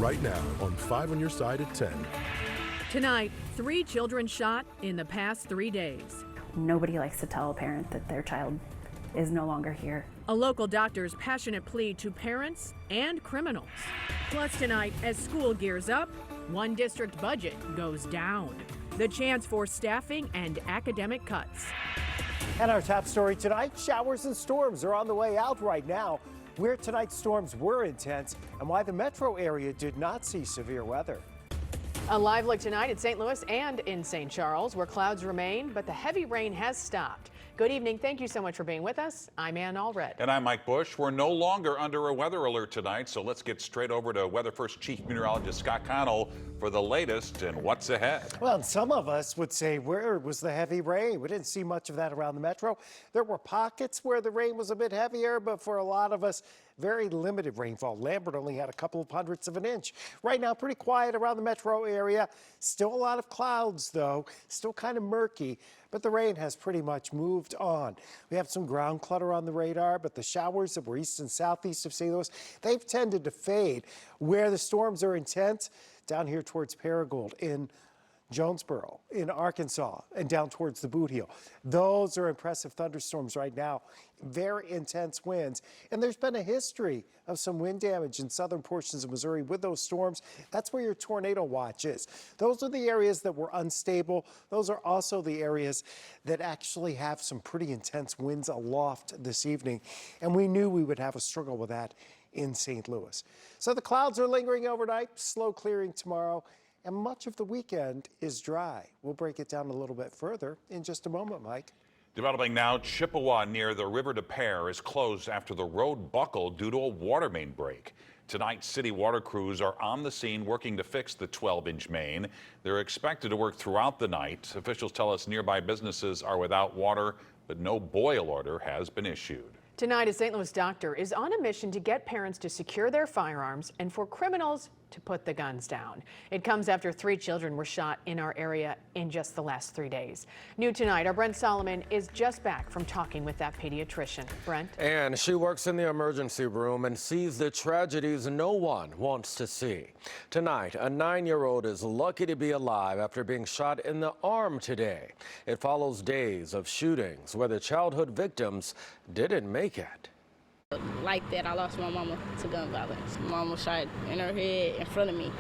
right now on 5 on your side at 10. Tonight, 3 children shot in the past 3 days. Nobody likes to tell a parent that their child is no longer here. A local doctor's passionate plea to parents and criminals. Plus tonight, as school gears up, one district budget goes down. The chance for staffing and academic cuts. And our top story tonight, showers and storms are on the way out right now. Where tonight's storms were intense and why the metro area did not see severe weather. A live look tonight at St. Louis and in St. Charles, where clouds remain, but the heavy rain has stopped. Good evening. Thank you so much for being with us. I'm Ann Allred. And I'm Mike Bush. We're no longer under a weather alert tonight, so let's get straight over to Weather First Chief Meteorologist Scott Connell for the latest and what's ahead. Well, and some of us would say, where was the heavy rain? We didn't see much of that around the metro. There were pockets where the rain was a bit heavier, but for a lot of us, very limited rainfall. Lambert only had a couple of hundredths of an inch. Right now, pretty quiet around the metro area. Still a lot of clouds, though. Still kind of murky, but the rain has pretty much moved on. We have some ground clutter on the radar, but the showers that were east and southeast of St. Louis, they've tended to fade. Where the storms are intense, down here towards Paragould, in Jonesboro, in Arkansas, and down towards the Boot Heel. Those are impressive thunderstorms right now. Very intense winds. And there's been a history of some wind damage in southern portions of Missouri with those storms. That's where your tornado watch is. Those are the areas that were unstable. Those are also the areas that actually have some pretty intense winds aloft this evening. And we knew we would have a struggle with that in St. Louis. So the clouds are lingering overnight, slow clearing tomorrow, and much of the weekend is dry. We'll break it down a little bit further in just a moment, Mike. Developing now, Chippewa near the River des Peres is closed after the road buckled due to a water main break. Tonight, city water crews are on the scene working to fix the 12-inch main. They're expected to work throughout the night. Officials tell us nearby businesses are without water, but no boil order has been issued. Tonight, a St. Louis doctor is on a mission to get parents to secure their firearms and for criminals to put the guns down. It comes after 3 children were shot in our area in just the last 3 days. New tonight, our Brent Solomon is just back from talking with that pediatrician. Brent? And she works in the emergency room and sees the tragedies no one wants to see. Tonight, a 9-year-old is lucky to be alive after being shot in the arm today. It follows days of shootings where the childhood victims didn't make it. Like that, I lost my mama to gun violence. Mama was shot in her head in front of me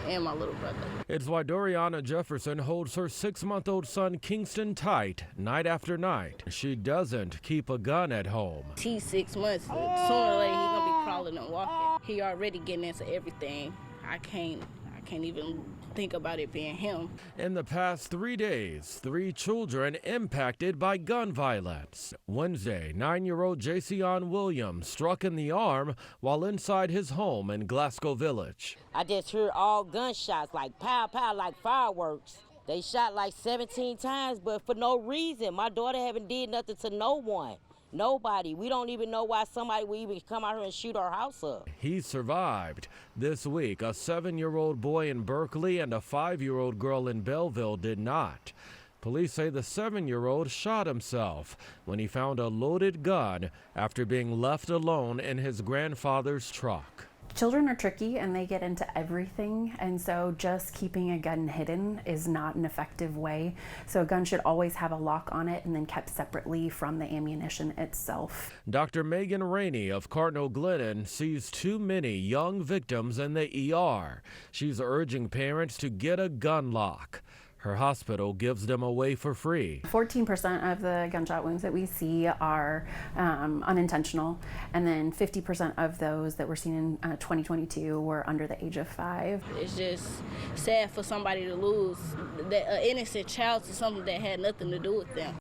and my little brother. It's why Doriana Jefferson holds her 6-month-old son Kingston tight night after night. She doesn't keep a gun at home. He's 6 months. Sooner or later, he's gonna be crawling and walking. He already getting into everything. I can't even think about it being him. In the past 3 days, 3 children impacted by gun violence. Wednesday, 9-year-old Jason Williams struck in the arm while inside his home in Glasgow Village. I just heard all gunshots, like pow, pow, like fireworks. They shot like 17 times, but for no reason. My daughter haven't did nothing to no one. Nobody. We don't even know why somebody would even come out here and shoot our house up. He survived. This week, a 7-year-old boy in Berkeley and a 5-year-old girl in Belleville did not. Police say the 7-year-old shot himself when he found a loaded gun after being left alone in his grandfather's truck. Children are tricky and they get into everything, and so just keeping a gun hidden is not an effective way. So a gun should always have a lock on it and then kept separately from the ammunition itself. Dr. Megan Rainey of Cardinal Glennon sees too many young victims in the ER. She's urging parents to get a gun lock. Her hospital gives them away for free. 14% of the gunshot wounds that we see are unintentional, and then 50% of those that were seen in 2022 were under the age of 5. It's just sad for somebody to lose an innocent child to something that had nothing to do with them.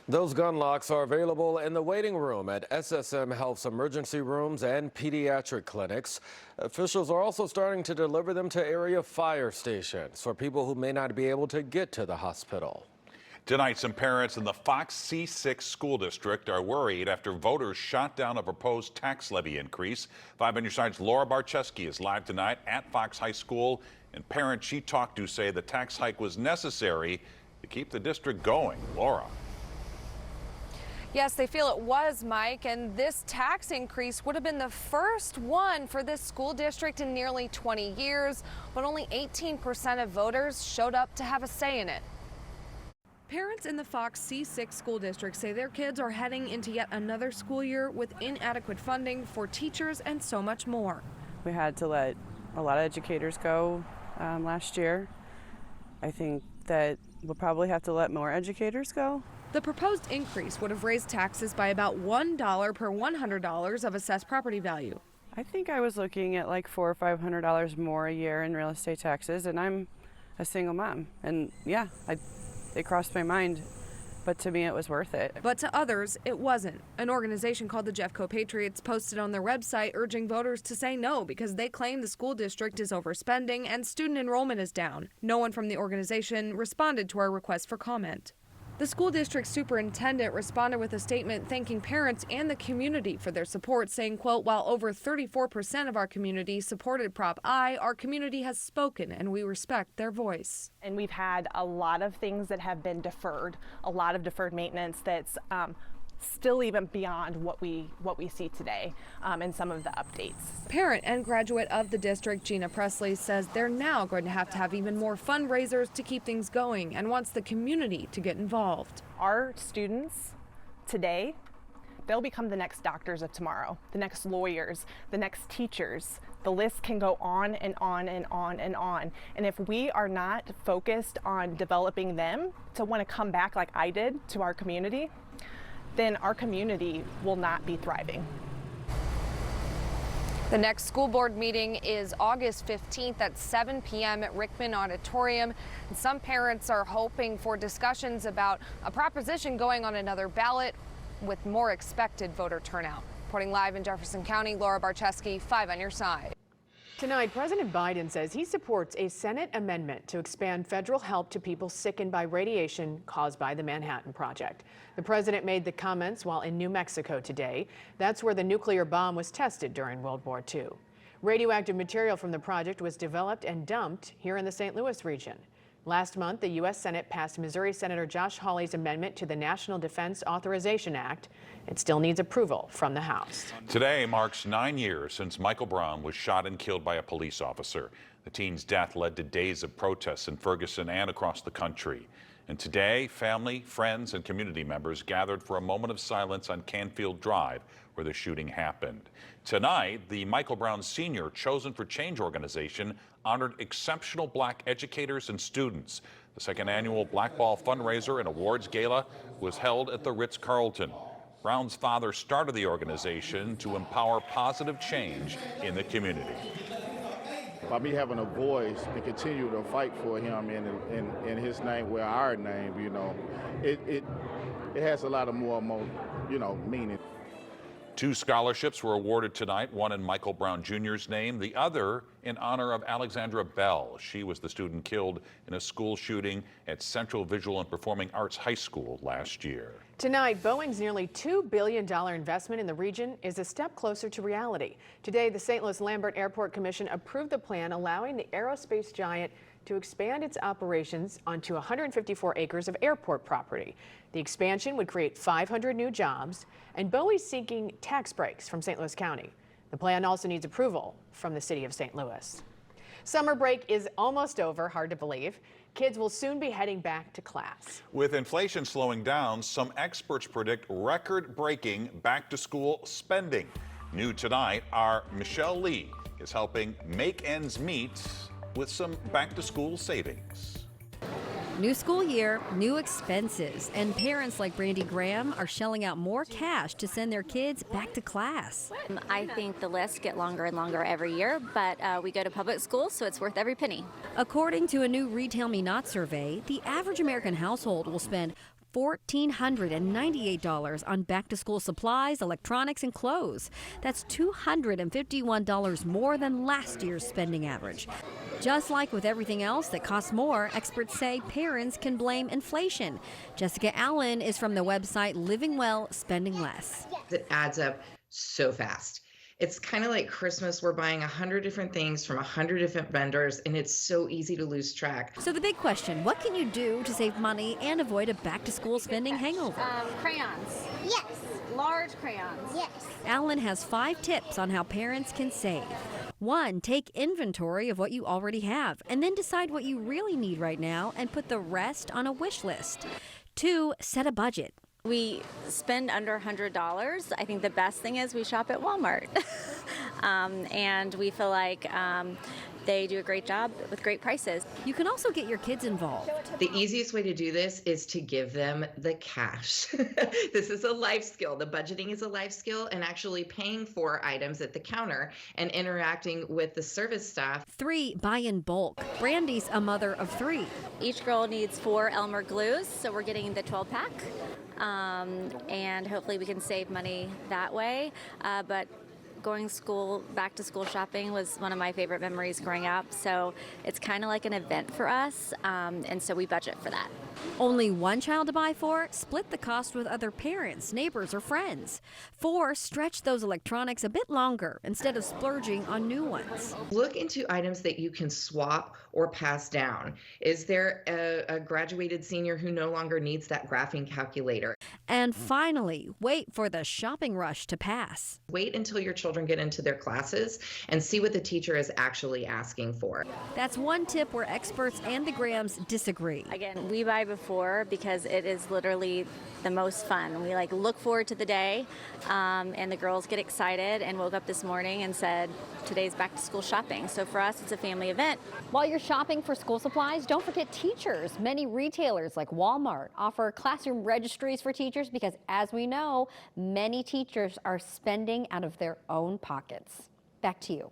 Those gun locks are available in the waiting room at SSM Health's emergency rooms and pediatric clinics. Officials are also starting to deliver them to area fire stations for people who may not be able to get to the hospital. Tonight, some parents in the Fox C6 school district are worried after voters shot down a proposed tax levy increase. 5 on your side's Laura Barczewski is live tonight at Fox High School, and parents she talked to say the tax hike was necessary to keep the district going. Laura. Yes, they feel it was, Mike, and this tax increase would have been the first one for this school district in nearly 20 years, but only 18% of voters showed up to have a say in it. Parents in the Fox C6 school district say their kids are heading into yet another school year with inadequate funding for teachers and so much more. We had to let a lot of educators go last year. I think that we'll probably have to let more educators go. The proposed increase would have raised taxes by about $1 per $100 of assessed property value. I think I was looking at like $400 or $500 more a year in real estate taxes, and I'm a single mom. And yeah, it crossed my mind, but to me it was worth it. But to others, it wasn't. An organization called the Jeffco Patriots posted on their website urging voters to say no because they claim the school district is overspending and student enrollment is down. No one from the organization responded to our request for comment. The school district superintendent responded with a statement thanking parents and the community for their support, saying, quote, while over 34% of our community supported Prop I, our community has spoken and we respect their voice. And we've had a lot of things that have been deferred, a lot of deferred maintenance that's still even beyond what we see today in some of the updates. Parent and graduate of the district, Gina Presley, says they're now going to have even more fundraisers to keep things going and wants the community to get involved. Our students today, they'll become the next doctors of tomorrow, the next lawyers, the next teachers. The list can go on and on and on and on. And if we are not focused on developing them to want to come back like I did to our community, then our community will not be thriving. The next school board meeting is August 15th at 7 p.m. at Rickman Auditorium. And some parents are hoping for discussions about a proposition going on another ballot with more expected voter turnout. Reporting live in Jefferson County, Laura Barcheski, 5 on your side. Tonight, President Biden says he supports a Senate amendment to expand federal help to people sickened by radiation caused by the Manhattan Project. The president made the comments while in New Mexico today. That's where the nuclear bomb was tested during World War II. Radioactive material from the project was developed and dumped here in the St. Louis region. Last month, the U.S. Senate passed Missouri Senator Josh Hawley's amendment to the National Defense Authorization Act. It still needs approval from the House. Today marks 9 years since Michael Brown was shot and killed by a police officer. The teen's death led to days of protests in Ferguson and across the country. And today, family, friends, and community members gathered for a moment of silence on Canfield Drive, where the shooting happened. Tonight, the Michael Brown Sr. Chosen for Change organization honored exceptional black educators and students. The second annual Black Ball fundraiser and awards gala was held at the Ritz-Carlton. Brown's father started the organization to empower positive change in the community. By me having a voice and continue to fight for him in his name, where our name, you know, it has a lot of more, you know, meaning. 2 scholarships were awarded tonight, one in Michael Brown Jr.'s name, the other in honor of Alexandra Bell. She was the student killed in a school shooting at Central Visual and Performing Arts High School last year. Tonight, Boeing's nearly $2 billion investment in the region is a step closer to reality. Today, the St. Louis Lambert Airport Commission approved the plan allowing the aerospace giant to expand its operations onto 154 acres of airport property. The expansion would create 500 new jobs, and Bowie's seeking tax breaks from St. Louis County. The plan also needs approval from the city of St. Louis. Summer break is almost over, hard to believe. Kids will soon be heading back to class. With inflation slowing down, some experts predict record-breaking back-to-school spending. New tonight, our Michelle Lee is helping make ends meet with some back-to-school savings. New school year, new expenses, and parents like Brandy Graham are shelling out more cash to send their kids back to class. I think the lists get longer and longer every year, but we go to public school, so it's worth every penny. According to a new Retail Me Not survey, the average American household will spend $1,498 on back-to-school supplies, electronics, and clothes. That's $251 more than last year's spending average. Just like with everything else that costs more, experts say parents can blame inflation. Jessica Allen is from the website Living Well, Spending Less. It adds up so fast. It's kind of like Christmas. We're buying 100 different things from 100 different vendors, and it's so easy to lose track. So the big question, what can you do to save money and avoid a back-to-school spending hangover? Crayons. Yes. Large crayons. Yes. Alan has 5 tips on how parents can save. 1, take inventory of what you already have, and then decide what you really need right now and put the rest on a wish list. 2, set a budget. We spend under $100. I think the best thing is we shop at Walmart. And we feel like they do a great job with great prices. You can also get your kids involved. The easiest way to do this is to give them the cash. This is a life skill. The budgeting is a life skill, and actually paying for items at the counter and interacting with the service staff. 3, buy in bulk. Brandy's a mother of 3. Each girl needs 4 Elmer glues, so we're getting the 12-pack. And hopefully we can save money that way. But going back to school shopping was one of my favorite memories growing up. So it's kind of like an event for us, and so we budget for that. Only one child to buy for? Split the cost with other parents, neighbors, or friends. 4, stretch those electronics a bit longer instead of splurging on new ones. Look into items that you can swap or pass down. Is there a graduated senior who no longer needs that graphing calculator? And finally, wait for the shopping rush to pass. Wait until your children get into their classes and see what the teacher is actually asking for. That's one tip where experts and the Grahams disagree. Again, we buy before because it is literally the most fun. We look forward to the day, and the girls get excited and woke up this morning and said, today's back to school shopping. So for us, it's a family event. While you're shopping for school supplies, don't forget teachers. Many retailers like Walmart offer classroom registries for teachers because, as we know, many teachers are spending out of their own pockets. Back to you.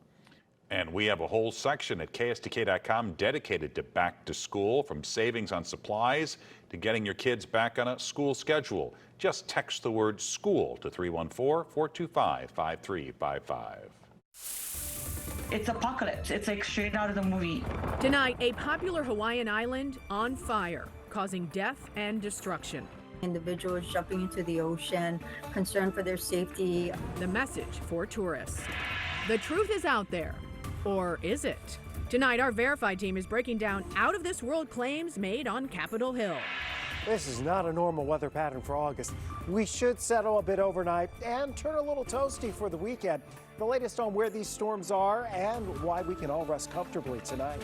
And we have a whole section at KSTK.com dedicated to back to school, from savings on supplies to getting your kids back on a school schedule. Just text the word school to 314-425-5355. It's apocalypse. It's like straight out of the movie. Tonight, a popular Hawaiian island on fire, causing death and destruction. Individuals jumping into the ocean, concerned for their safety. The message for tourists. The truth is out there. Or is it? Tonight, our Verified team is breaking down out-of-this-world claims made on Capitol Hill. This is not a normal weather pattern for August. We should settle a bit overnight and turn a little toasty for the weekend. The latest on where these storms are and why we can all rest comfortably tonight.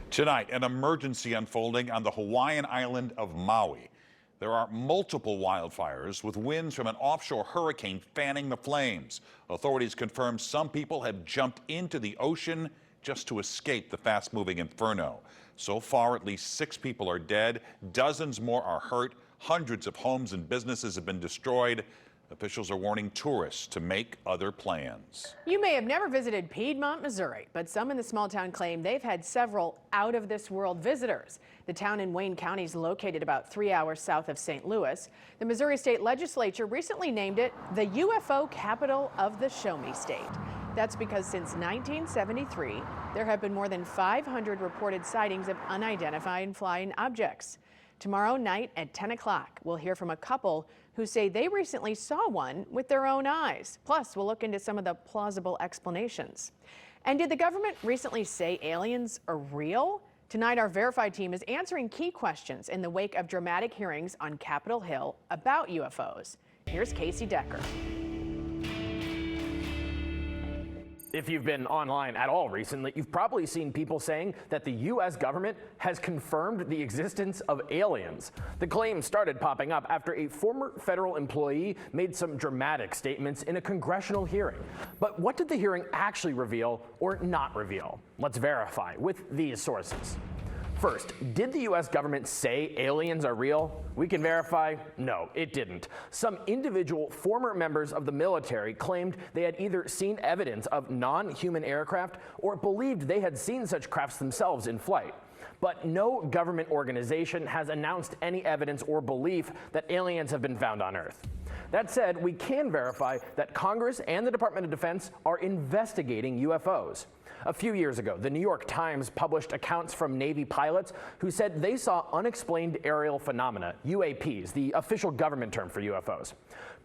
Tonight, an emergency unfolding on the Hawaiian island of Maui. There are multiple wildfires with winds from an offshore hurricane fanning the flames. Authorities confirm some people have jumped into the ocean just to escape the fast-moving inferno. So far, at least 6 people are dead. Dozens more are hurt. Hundreds of homes and businesses have been destroyed. Officials are warning tourists to make other plans. You may have never visited Piedmont, Missouri, but some in the small town claim they've had several out-of-this-world visitors. The town in Wayne County is located about 3 hours south of St. Louis. The Missouri State Legislature recently named it the UFO capital of the Show Me State. That's because since 1973, there have been more than 500 reported sightings of unidentified flying objects. Tomorrow night at 10 o'clock, we'll hear from a couple who say they recently saw one with their own eyes. Plus, we'll look into some of the plausible explanations. And did the government recently say aliens are real? Tonight, our Verified team is answering key questions in the wake of dramatic hearings on Capitol Hill about UFOs. Here's Casey Decker. If you've been online at all recently, you've probably seen people saying that the U.S. government has confirmed the existence of aliens. The claim started popping up after a former federal employee made some dramatic statements in a congressional hearing. But what did the hearing actually reveal or not reveal? Let's verify with these sources. First, did the U.S. government say aliens are real? We can verify, no, it didn't. Some individual former members of the military claimed they had either seen evidence of non-human aircraft or believed they had seen such crafts themselves in flight. But no government organization has announced any evidence or belief that aliens have been found on Earth. That said, we can verify that Congress and the Department of Defense are investigating UFOs. A few years ago, the New York Times published accounts from Navy pilots who said they saw unexplained aerial phenomena, UAPs, the official government term for UFOs.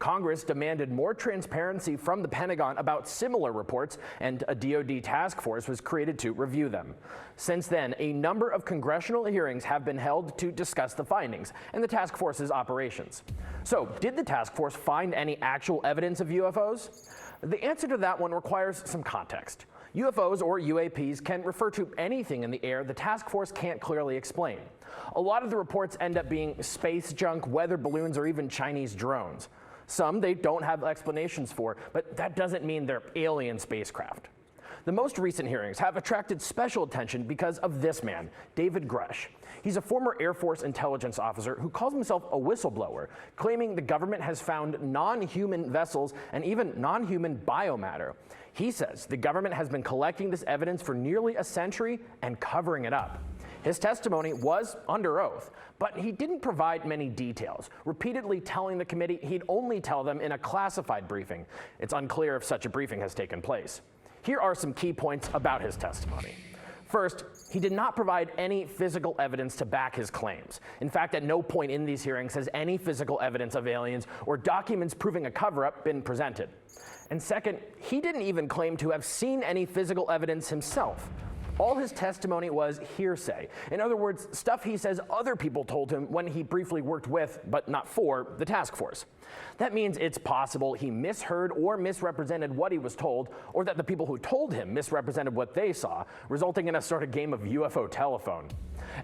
Congress demanded more transparency from the Pentagon about similar reports, and a DoD task force was created to review them. Since then, a number of congressional hearings have been held to discuss the findings and the task force's operations. So, did the task force find any actual evidence of UFOs? The answer to that one requires some context. UFOs, or UAPs, can refer to anything in the air the task force can't clearly explain. A lot of the reports end up being space junk, weather balloons, or even Chinese drones. Some they don't have explanations for, but that doesn't mean they're alien spacecraft. The most recent hearings have attracted special attention because of this man, David Grush. He's a former Air Force intelligence officer who calls himself a whistleblower, claiming the government has found non-human vessels and even non-human biomatter. He says the government has been collecting this evidence for nearly a century and covering it up. His testimony was under oath, but he didn't provide many details, repeatedly telling the committee he'd only tell them in a classified briefing. It's unclear if such a briefing has taken place. Here are some key points about his testimony. First, he did not provide any physical evidence to back his claims. In fact, at no point in these hearings has any physical evidence of aliens or documents proving a cover-up been presented. And second, he didn't even claim to have seen any physical evidence himself. All his testimony was hearsay. In other words, stuff he says other people told him when he briefly worked with, but not for, the task force. That means it's possible he misheard or misrepresented what he was told, or that the people who told him misrepresented what they saw, resulting in a sort of game of UFO telephone.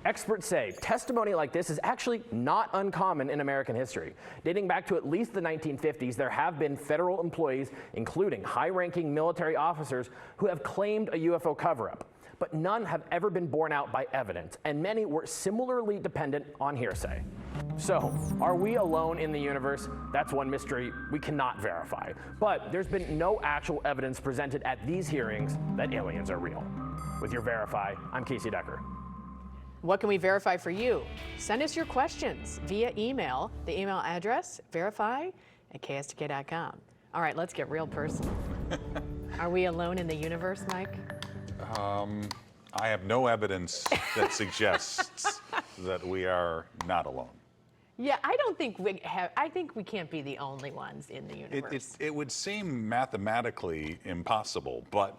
Experts say testimony like this is actually not uncommon in American history. Dating back to at least the 1950s, there have been federal employees, including high-ranking military officers, who have claimed a UFO cover-up. But none have ever been borne out by evidence, and many were similarly dependent on hearsay. So, are we alone in the universe? That's one mystery we cannot verify. But there's been no actual evidence presented at these hearings that aliens are real. With your Verify, I'm Casey Decker. What can we verify for you? Send us your questions via email. The email address, verify@kstk.com. All right, let's get real personal. Are we alone in the universe, Mike? I have no evidence that suggests that we are not alone. Yeah, I don't think we have. I think we can't be the only ones in the universe. It would seem mathematically impossible, but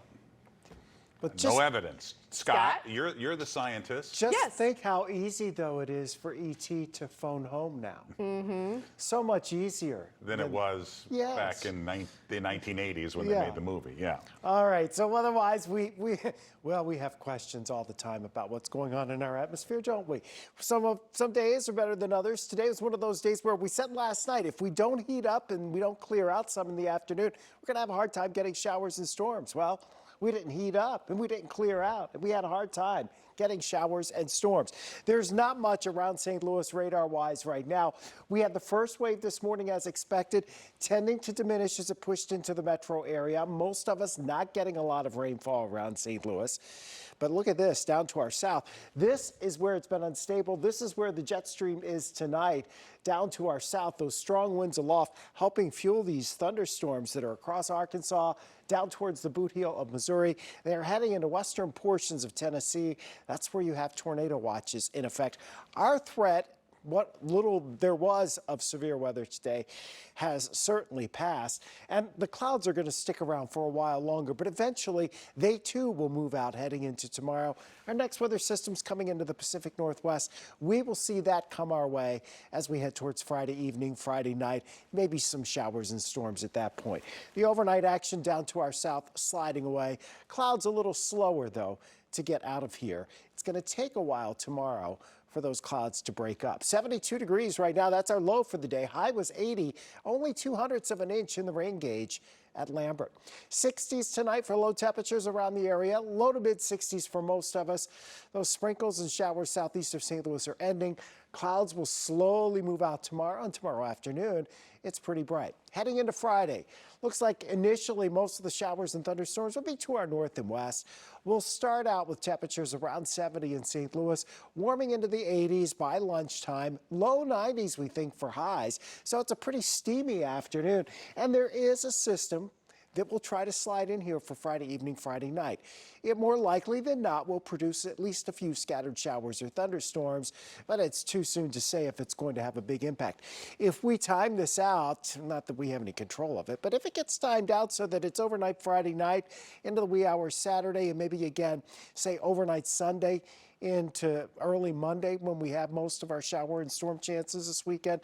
just, no evidence. Scott, you're the scientist. Just think how easy, though, it is for E.T. to phone home now. Mm-hmm. So much easier than it was back in the 1980s when they made the movie. Yeah. All right. So otherwise, we have questions all the time about what's going on in our atmosphere, don't we? Some days are better than others. Today was one of those days where we said last night, if we don't heat up and we don't clear out some in the afternoon, we're going to have a hard time getting showers and storms. Well, we didn't heat up and we didn't clear out, and we had a hard time getting showers and storms. There's not much around St. Louis radar-wise right now. We had the first wave this morning as expected, tending to diminish as it pushed into the metro area. Most of us not getting a lot of rainfall around St. Louis. But look at this, down to our south. This is where it's been unstable. This is where the jet stream is tonight. Down to our south, those strong winds aloft helping fuel these thunderstorms that are across Arkansas, down towards the boot heel of Missouri. They're heading into western portions of Tennessee. That's where you have tornado watches in effect. Our threat, what little there was of severe weather today, has certainly passed, and the clouds are going to stick around for a while longer, but eventually they too will move out heading into tomorrow. Our next weather system's coming into the Pacific Northwest. We will see that come our way as we head towards Friday evening, Friday night, maybe some showers and storms at that point. The overnight action down to our south sliding away. Clouds a little slower though to get out of here. It's going to take a while tomorrow for those clouds to break up. 72 degrees right now. That's our low for the day. High was 80, only 0.02 of an inch in the rain gauge at Lambert. 60s tonight for low temperatures around the area. Low to mid 60s for most of us. Those sprinkles and showers southeast of St. Louis are ending. Clouds will slowly move out tomorrow, and tomorrow afternoon it's pretty bright. Heading into Friday, looks like initially most of the showers and thunderstorms will be to our north and west. We'll start out with temperatures around 70 in St. Louis, warming into the 80s by lunchtime, low 90s we think for highs. So it's a pretty steamy afternoon, and there is a system that will try to slide in here for Friday evening, Friday night. It more likely than not will produce at least a few scattered showers or thunderstorms, but it's too soon to say if it's going to have a big impact. If we time this out, not that we have any control of it, but if it gets timed out so that it's overnight Friday night into the wee hours Saturday and maybe again, say overnight Sunday into early Monday when we have most of our shower and storm chances this weekend,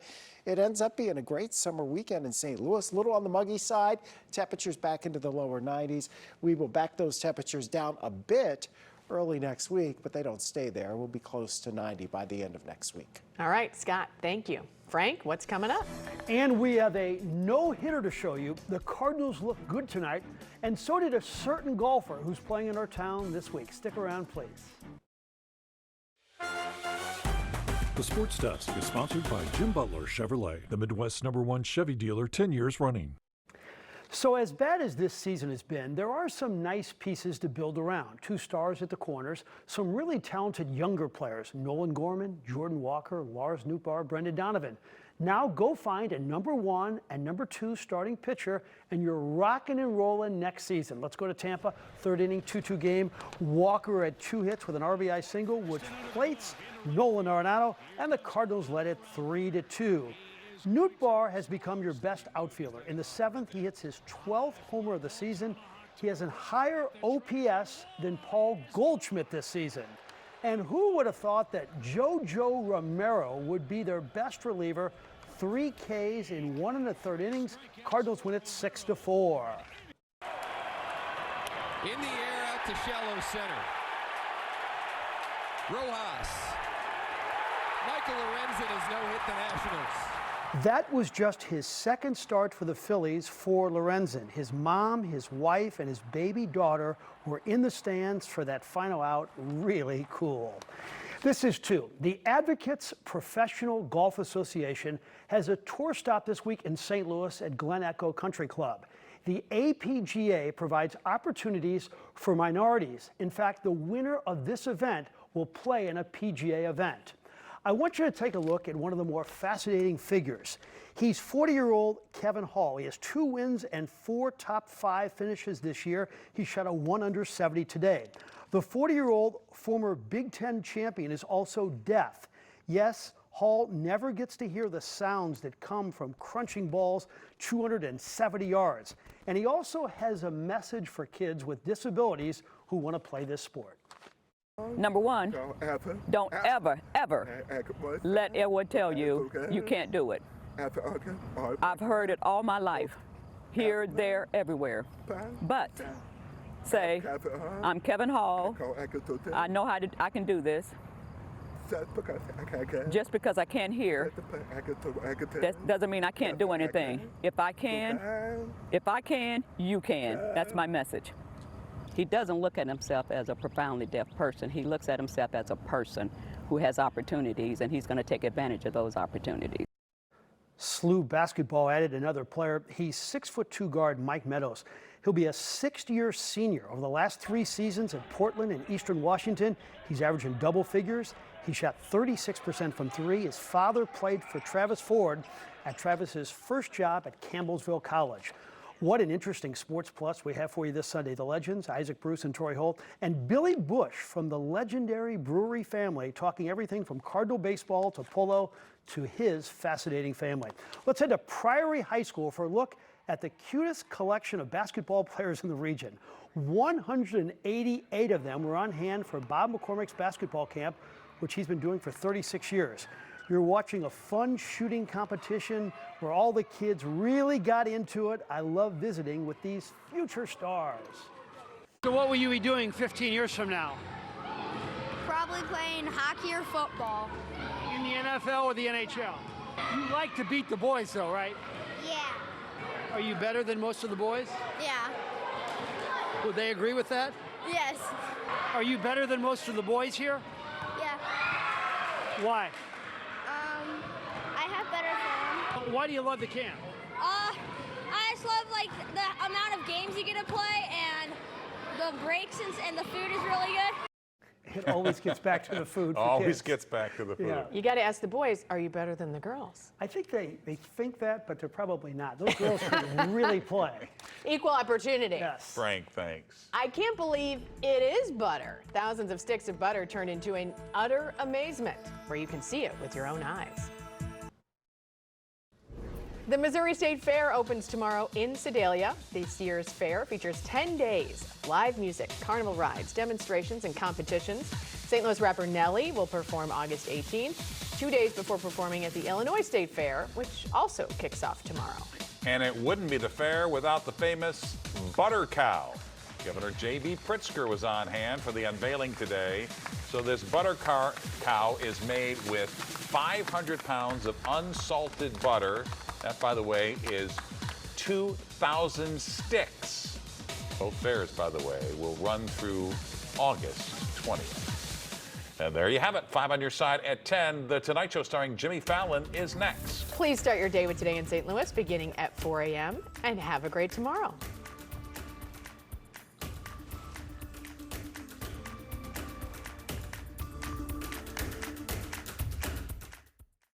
it ends up being a great summer weekend in St. Louis. A little on the muggy side, temperatures back into the lower 90s. We will back those temperatures down a bit early next week, but they don't stay there. We'll be close to 90 by the end of next week. All right, Scott, thank you. Frank, what's coming up? And we have a no-hitter to show you. The Cardinals look good tonight, and so did a certain golfer who's playing in our town this week. Stick around, please. The Sports Desk is sponsored by Jim Butler Chevrolet, the Midwest's #1 Chevy dealer 10 years running. So as bad as this season has been, there are some nice pieces to build around. 2 stars at the corners, some really talented younger players, Nolan Gorman, Jordan Walker, Lars Nootbaar, Brendan Donovan. Now go find a #1 and #2 starting pitcher, and you're rocking and rolling next season. Let's go to Tampa, 3rd inning, 2-2 game. Walker had 2 hits with an RBI single, which plates Nolan Arenado, and the Cardinals led it 3-2. Nootbaar has become your best outfielder. In the 7th, he hits his 12th homer of the season. He has a higher OPS than Paul Goldschmidt this season. And who would have thought that JoJo Romero would be their best reliever? 3 Ks in 1 1/3 innings. Cardinals win it 6-4. In the air out to shallow center. Rojas. Michael Lorenzen has no-hit the Nationals. That was just his 2nd start for the Phillies for Lorenzen. His mom, his wife, and his baby daughter were in the stands for that final out. Really cool. This is 2. The Advocates Professional Golf Association has a tour stop this week in St. Louis at Glen Echo Country Club. The APGA provides opportunities for minorities. In fact, the winner of this event will play in a PGA event. I want you to take a look at one of the more fascinating figures. He's 40-year-old Kevin Hall. He has 2 wins and 4 top 5 finishes this year. He shot a 1 under 70 today. The 40-year-old former Big Ten champion is also deaf. Yes, Hall never gets to hear the sounds that come from crunching balls 270 yards. And he also has a message for kids with disabilities who want to play this sport. #1, don't ever let anyone tell you you can't do it. I've heard it all my life, here, there, everywhere. But say, I'm Kevin Hall, I know I can do this. Just because I can't hear, that doesn't mean I can't do anything. If I can, you can. That's my message. He doesn't look at himself as a profoundly deaf person. He looks at himself as a person who has opportunities, and he's going to take advantage of those opportunities. SLU basketball added another player. He's 6'2" guard Mike Meadows. He'll be a 6th-year senior. Over the last 3 seasons at Portland and Eastern Washington, he's averaging double figures. He shot 36% from 3. His father played for Travis Ford at Travis's first job at Campbellsville College. What an interesting Sports Plus we have for you this Sunday. The legends, Isaac Bruce and Troy Holt, and Billy Bush from the legendary Brewery family, talking everything from Cardinal baseball to polo to his fascinating family. Let's head to Priory High School for a look at the cutest collection of basketball players in the region. 188 of them were on hand for Bob McCormick's basketball camp, which he's been doing for 36 years. You're watching a fun shooting competition where all the kids really got into it. I love visiting with these future stars. So what will you be doing 15 years from now? Probably playing hockey or football. In the NFL or the NHL? You like to beat the boys though, right? Yeah. Are you better than most of the boys? Yeah. Would they agree with that? Yes. Are you better than most of the boys here? Yeah. Why? I have better form. Why do you love the camp? I just love like the amount of games you get to play and the breaks and the food is really good. It always gets back to the food. For Always kids. gets back to the food. Yeah. You got to ask the boys, are you better than the girls? I think they think that, but they're probably not. Those girls can really play. Equal opportunity. Yes. Frank, thanks. I can't believe it is butter. Thousands of sticks of butter turned into an utter amazement, where you can see it with your own eyes. The Missouri State Fair opens tomorrow in Sedalia. This year's fair features 10 days of live music, carnival rides, demonstrations, and competitions. St. Louis rapper Nelly will perform August 18th, 2 days before performing at the Illinois State Fair, which also kicks off tomorrow. And it wouldn't be the fair without the famous butter cow. Governor J.B. Pritzker was on hand for the unveiling today. So this butter cow is made with 500 pounds of unsalted butter. That, by the way, is 2,000 sticks. Both fairs, by the way, will run through August 20th. And there you have it. 5 on your side at 10. The Tonight Show starring Jimmy Fallon is next. Please start your day with Today in St. Louis beginning at 4 a.m. and have a great tomorrow.